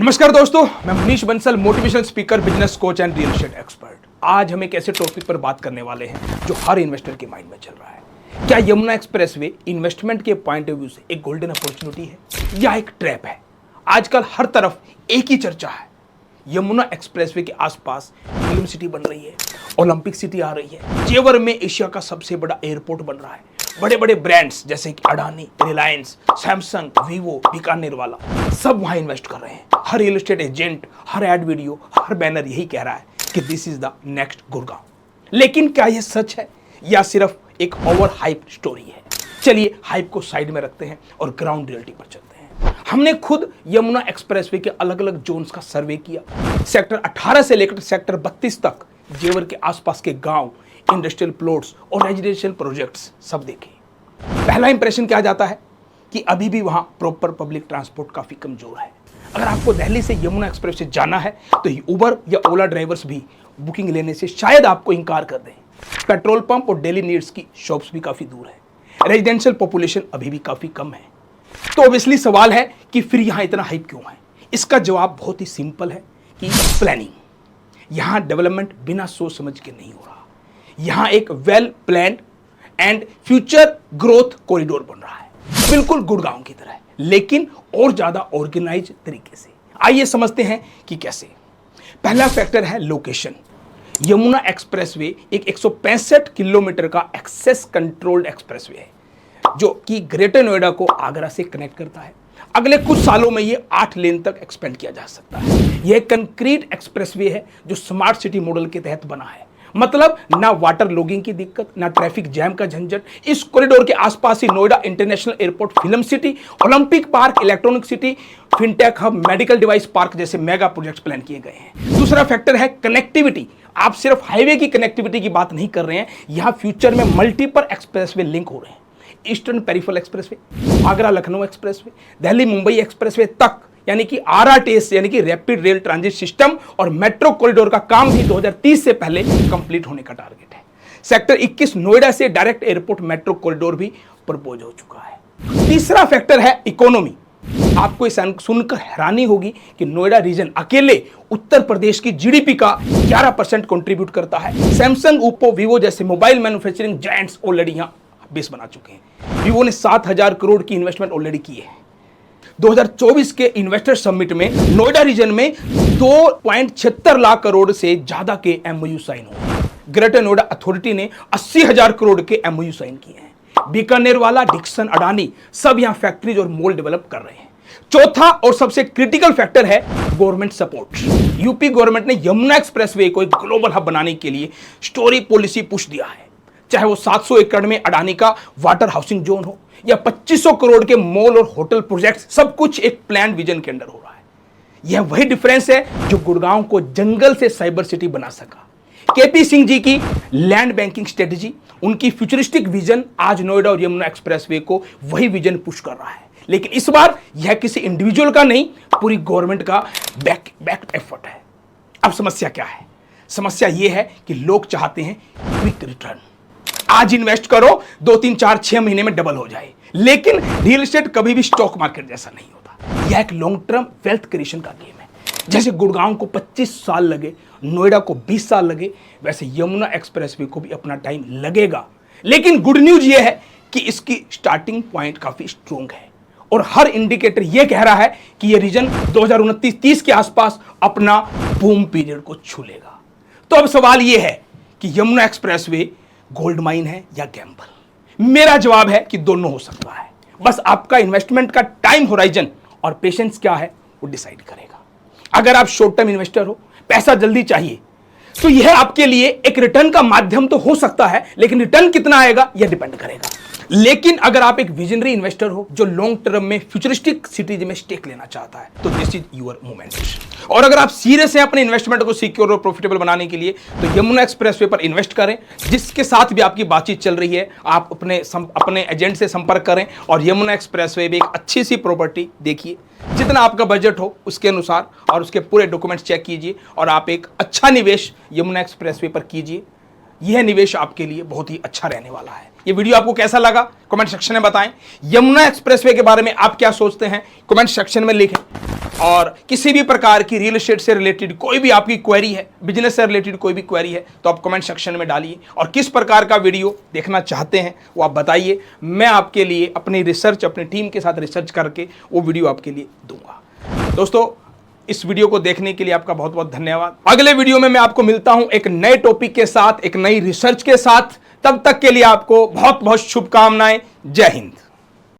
नमस्कार दोस्तों, मैं Manish Bansal, motivational speaker, business coach and real estate expert. आज हम एक ऐसे टॉपिक पर बात करने वाले हैं जो हर इन्वेस्टर के माइंड में चल रहा है। क्या यमुना एक्सप्रेसवे इन्वेस्टमेंट के पॉइंट ऑफ व्यू से एक गोल्डन अपॉर्चुनिटी है या एक ट्रैप है? आजकल हर तरफ एक ही चर्चा है। यमुना एक्सप्रेसवे के आसपास फिल्म सिटी बन रही है, ओलंपिक सिटी आ रही है, जेवर में एशिया का सबसे बड़ा एयरपोर्ट बन रहा है, बड़े बड़े ब्रांड्स जैसे कि अडानी, रिलायंस, सैमसंग, वीवो, बीकानेर वाला सब वहां इन्वेस्ट कर रहे हैं। हर रियल एस्टेट एजेंट, हर एड वीडियो, हर बैनर यही कह रहा है कि this is the next Gurgaon. लेकिन क्या यह सच है या सिर्फ एक ओवर हाइप स्टोरी है? चलिए हाइप को साइड में रखते हैं और ग्राउंड रियलिटी पर चलते हैं। हमने खुद यमुना एक्सप्रेसवे के अलग अलग जोन्स का सर्वे किया। सेक्टर 18 से लेकर सेक्टर 32 तक जेवर के आसपास के गांव, इंडस्ट्रियल प्लॉट्स और रेजिडेंशियल प्रोजेक्ट्स सब देखे। पहला इंप्रेशन क्या जाता है कि अभी भी वहां प्रॉपर पब्लिक ट्रांसपोर्ट काफी कमजोर है। अगर आपको दिल्ली से यमुना एक्सप्रेस से जाना है तो उबर या ओला ड्राइवर्स भी बुकिंग लेने से शायद आपको इनकार कर दें। पेट्रोल पंप और डेली नीड्स की शॉप्स भी काफी दूर है। रेजिडेंशियल पॉपुलेशन अभी भी काफी कम है। तो ऑब्वियसली सवाल है कि फिर यहां इतना हाइप क्यों है? इसका जवाब बहुत ही सिंपल है कि प्लानिंग। यहां डेवलपमेंट बिना सोच समझ के नहीं हो रहा। यहां एक well planned and future growth corridor बन रहा है, बिल्कुल गुड़गांव की तरह, लेकिन और ज्यादा ऑर्गेनाइज तरीके से। आइए समझते हैं कि कैसे। पहला फैक्टर है लोकेशन। यमुना एक्सप्रेसवे एक 165 किलोमीटर का एक्सेस कंट्रोल्ड एक्सप्रेसवे है जो कि ग्रेटर नोएडा को आगरा से कनेक्ट करता है। अगले कुछ सालों में ये 8 लेन तक एक्सपेंड किया जा सकता है। यह कंक्रीट एक्सप्रेसवे है जो स्मार्ट सिटी मॉडल के तहत बना है। मतलब ना वाटर लॉगिंग की दिक्कत, ना ट्रैफिक जैम का झंझट। इस कॉरिडोर के आसपास ही Noida international airport, film city, Olympic park, electronic city, fintech hub, medical device park जैसे मेगा प्रोजेक्ट्स प्लान किए गए हैं। दूसरा फैक्टर है कनेक्टिविटी। आप सिर्फ हाईवे की कनेक्टिविटी की बात नहीं कर रहे हैं, यहां फ्यूचर में मल्टीपल एक्सप्रेसवे लिंक हो रहे हैं। Eastern peripheral expressway, Agra Lucknow expressway, Delhi Mumbai expressway तक, यानी कि आरआरटीएस यानी कि रैपिड रेल ट्रांजिट सिस्टम और मेट्रो कॉरिडोर का काम भी 2030 से पहले कंप्लीट होने का टारगेट है। सेक्टर 21 नोएडा से डायरेक्ट एयरपोर्ट मेट्रो कॉरिडोर भी प्रपोज हो चुका है। तीसरा फैक्टर है इकोनॉमी। आपको इसे सुनकर हैरानी होगी कि नोएडा रीजन अकेले उत्तर प्रदेश की जीडीपी का 11% कंट्रीब्यूट करता है। सैमसंग, ओप्पो, वीवो जैसे मोबाइल मैन्युफैक्चरिंग जायंट्स ऑलरेडी यहां बेस बना चुके हैं। वीवो ने 7,000 करोड़ की इन्वेस्टमेंट ऑलरेडी की है। 2024 के इन्वेस्टर समिट में नोएडा रीजन में 2.76 लाख करोड़ से ज्यादा के एमओयू साइन हुए। ग्रेटर नोएडा अथॉरिटी ने 80,000 करोड़ के एमओयू साइन किए हैं। बीकानेर वाला, डिक्सन, अडानी सब यहां फैक्ट्रीज और मॉल डेवलप कर रहे हैं। चौथा और सबसे क्रिटिकल फैक्टर है गवर्नमेंट सपोर्ट। यूपी गवर्नमेंट ने यमुना एक्सप्रेसवे को एक ग्लोबल हब बनाने के लिए स्टोरी पॉलिसी पुश दिया है। चाहे वो 700 एकड़ में अडानी का वाटर हाउसिंग जोन हो या 2500 करोड़ के मॉल और होटल प्रोजेक्ट्स, सब कुछ एक प्लान विजन के अंडर हो रहा है। यह वही डिफरेंस है जो गुड़गांव को जंगल से साइबर सिटी बना सका। केपी सिंह जी की लैंड बैंकिंग स्ट्रेटेजी, उनकी फ्यूचरिस्टिक विजन आज नोएडा और यमुना एक्सप्रेसवे को वही विजन पुश कर रहा है। लेकिन इस बार यह किसी इंडिविजुअल का नहीं, पूरी गवर्नमेंट का बैक एफर्ट है। अब समस्या क्या है? समस्या यह है कि लोग चाहते हैं क्विक रिटर्न। आज इन्वेस्ट करो, 2, 3, 4, 6 महीने में डबल हो जाए। लेकिन रियल एस्टेट कभी भी स्टॉक मार्केट जैसा नहीं होता। यह एक लॉन्ग टर्म वेल्थ क्रिएशन का गेम है। जैसे गुड़गांव को 25 साल लगे, नोएडा को 20 साल लगे, वैसे यमुना एक्सप्रेसवे को भी अपना टाइम लगेगा। लेकिन गुड न्यूज यह है कि इसकी स्टार्टिंग पॉइंट काफी स्ट्रोंग है और हर इंडिकेटर यह कह रहा है कि यह रीजन 2029-30 के आसपास अपना बूम पीरियड को छू लेगा। तो अब सवाल यह है कि यमुना एक्सप्रेसवे गोल्ड माइन है या गैम्बल? मेरा जवाब है कि दोनों हो सकता है। बस आपका इन्वेस्टमेंट का टाइम होराइजन और पेशेंस क्या है वो डिसाइड करेगा। अगर आप शॉर्ट टर्म इन्वेस्टर हो, पैसा जल्दी चाहिए, तो यह आपके लिए एक रिटर्न का माध्यम तो हो सकता है, लेकिन रिटर्न कितना आएगा यह डिपेंड करेगा। लेकिन अगर आप एक विजनरी इन्वेस्टर हो जो लॉन्ग टर्म में फ्यूचरिस्टिक सिटीज में स्टेक लेना चाहता है, तो दिस इज योर मोमेंट। और अगर आप सीरियस हैं अपने इन्वेस्टमेंट को सिक्योर और प्रॉफिटेबल बनाने के लिए, तो यमुना एक्सप्रेसवे पर इन्वेस्ट करें। जिसके साथ भी आपकी बातचीत चल रही है, आप अपने एजेंट से संपर्क करें और यमुना एक्सप्रेसवे भी एक अच्छी सी प्रॉपर्टी देखिए, जितना आपका बजट हो उसके अनुसार, और उसके पूरे डॉक्यूमेंट्स चेक कीजिए और आप एक अच्छा निवेश यमुना एक्सप्रेसवे पर कीजिए। यह निवेश आपके लिए बहुत ही अच्छा रहने वाला है। ये वीडियो आपको कैसा लगा कमेंट सेक्शन में बताएं। यमुना एक्सप्रेसवे के बारे में आप क्या सोचते हैं कमेंट सेक्शन में लिखें। और किसी भी प्रकार की रियल एस्टेट से रिलेटेड कोई भी आपकी क्वेरी है, बिजनेस से रिलेटेड कोई भी क्वेरी है, तो आप कमेंट सेक्शन में डालिए। और किस प्रकार का वीडियो देखना चाहते हैं वो आप बताइए। मैं आपके लिए अपनी रिसर्च, अपनी टीम के साथ रिसर्च करके वो वीडियो आपके लिए दूंगा। दोस्तों, इस वीडियो को देखने के लिए आपका बहुत बहुत धन्यवाद। अगले वीडियो में मैं आपको मिलता हूं एक नए टॉपिक के साथ, एक नई रिसर्च के साथ। तब तक के लिए आपको बहुत बहुत शुभकामनाएं। जय हिंद।